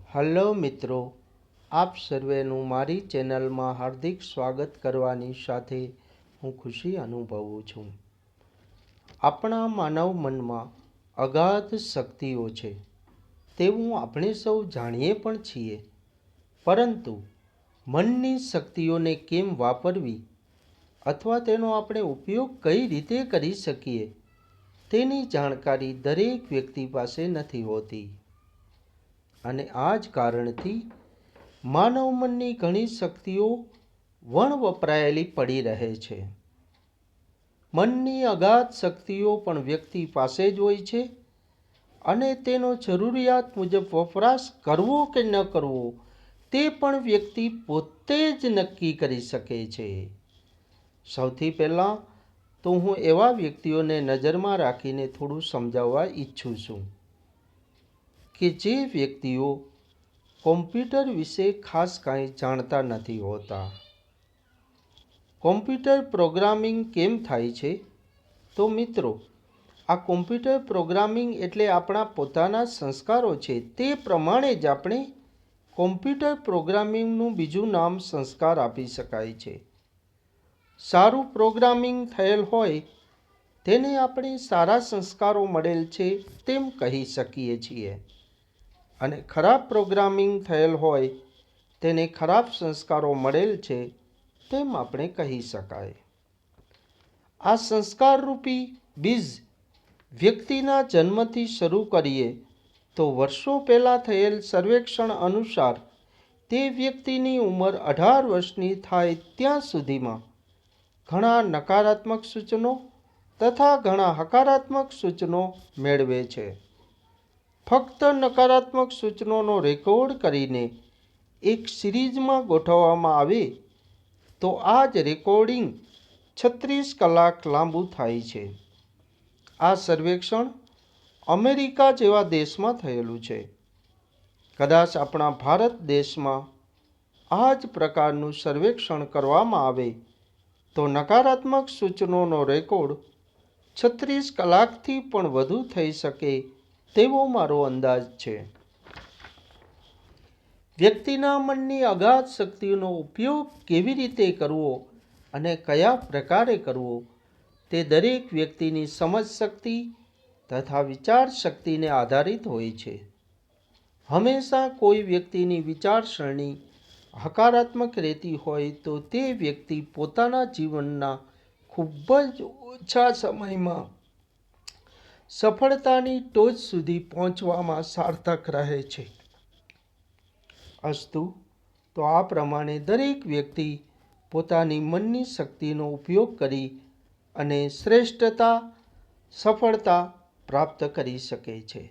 Hello મિત્રો, આપ સર્વેનું મારી ચેનલમાં હાર્દિક સ્વાગત કરવાની સાથે હું ખુશી અનુભવું છું. આપણા માનવ મનમાં અગાધ શક્તિઓ છે તેવું આપણે સૌ જાણીએ પણ છીએ, પરંતુ મનની શક્તિઓને કેમ વાપરવી અથવા તેનો આપણે ઉપયોગ કઈ રીતે કરી શકીએ તેની જાણકારી દરેક વ્યક્તિ પાસે નથી હોતી. અને આ જ કારણથી માનવ મનની ઘણી શક્તિઓ વણવપરાયેલી પડી રહે છે. મનની અગાધ શક્તિઓ પણ વ્યક્તિ પાસે જ હોય છે અને તેનો જરૂરિયાત મુજબ વપરાશ કરવો કે ન કરવો તે પણ વ્યક્તિ પોતે જ નક્કી કરી શકે છે. સૌથી પહેલાં તો હું એવા વ્યક્તિઓને નજરમાં રાખીને થોડું સમજાવવા ઈચ્છું છું કે જે વ્યક્તિઓ કોમ્પ્યુટર વિશે ખાસ કાંઈ જાણતા નથી હોતા. કોમ્પ્યુટર પ્રોગ્રામિંગ કેમ થાય છે? તો મિત્રો, આ કોમ્પ્યુટર પ્રોગ્રામિંગ એટલે આપણા પોતાના સંસ્કારો છે. તે પ્રમાણે જ આપણે કોમ્પ્યુટર પ્રોગ્રામિંગનું બીજું નામ સંસ્કાર આપી શકાય છે. સારું પ્રોગ્રામિંગ થયેલ હોય તેને આપણે સારા સંસ્કારો મળેલ છે તેમ કહી શકીએ છીએ, અને ખરાબ પ્રોગ્રામિંગ થયેલ હોય તેને ખરાબ સંસ્કારો મળેલ છે તેમ આપણે કહી શકાય. આ સંસ્કારરૂપી બીજ વ્યક્તિના જન્મથી શરૂ કરીએ તો વર્ષો પહેલાં થયેલ સર્વેક્ષણ અનુસાર તે વ્યક્તિની ઉંમર 18 વર્ષની થાય ત્યાં સુધીમાં ઘણા નકારાત્મક સૂચનો તથા ઘણા હકારાત્મક સૂચનો મેળવે છે. ફક્ત નકારાત્મક સૂચનોનો રેકોર્ડ કરીને એક સિરીઝમાં ગોઠવવામાં આવે તો આ જ રેકોર્ડિંગ 36 કલાક લાંબુ થાય છે. આ સર્વેક્ષણ અમેરિકા જેવા દેશમાં થયેલું છે. કદાચ આપણા ભારત દેશમાં આ જ પ્રકારનું સર્વેક્ષણ કરવામાં આવે તો નકારાત્મક સૂચનોનો રેકોર્ડ 36 કલાકથી પણ વધુ થઈ શકે તેવો મારો અંદાજ છે. વ્યક્તિના મનની અગાધ શક્તિનો ઉપયોગ કેવી રીતે કરવો અને કયા પ્રકારે કરવો તે દરેક વ્યક્તિની સમજ શક્તિ તથા વિચાર શક્તિને આધારિત હોય છે. હંમેશા કોઈ વ્યક્તિની વિચારસરણી હકારાત્મક રહેતી હોય તો તે વ્યક્તિ પોતાના જીવનના ખૂબ જ ઓછા સમયમાં સફળતાની ટોચ સુધી પહોંચવામાં સાર્થક રહે છે. અસ્તુ, તો આ પ્રમાણે દરેક વ્યક્તિ પોતાની મનની શક્તિનો ઉપયોગ કરી અને શ્રેષ્ઠતા, સફળતા પ્રાપ્ત કરી શકે છે.